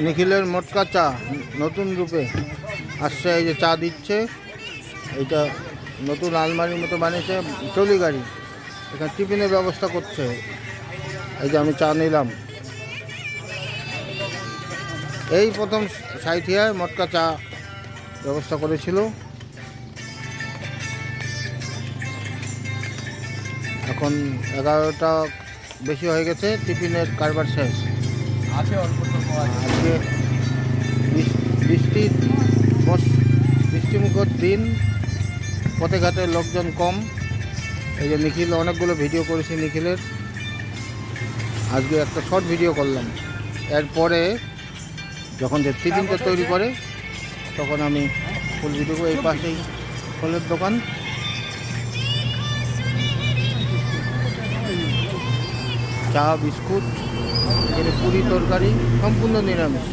নিখিলের মটকা চা নতুন রূপে আসছে। এই যে চা দিচ্ছে, এইটা নতুন আলমারির মতো বানিয়েছে, ট্রলি গাড়ি। এখানে টিফিনের ব্যবস্থা করছে। এই যে আমি চা নিলাম। এই প্রথম সাঁইথিয়ায় মটকা চা ব্যবস্থা করেছিল। এখন 11টা বেশি হয়ে গেছে, টিফিনের কারবার শেষ। আজকে বৃষ্টিমুখর দিন, পথে ঘাটে লোকজন কম। এই যে নিখিল অনেকগুলো ভিডিও করেছি নিখিলের, আজকে একটা শর্ট ভিডিও করলাম। এরপরে যখন যে টিফিনটা তৈরি করে তখন আমি ফুল ভিডিও। এই পাশেই ফলের দোকান, চা বিস্কুট, এখানে পুরি তরকারি, সম্পূর্ণ নিরামিষ।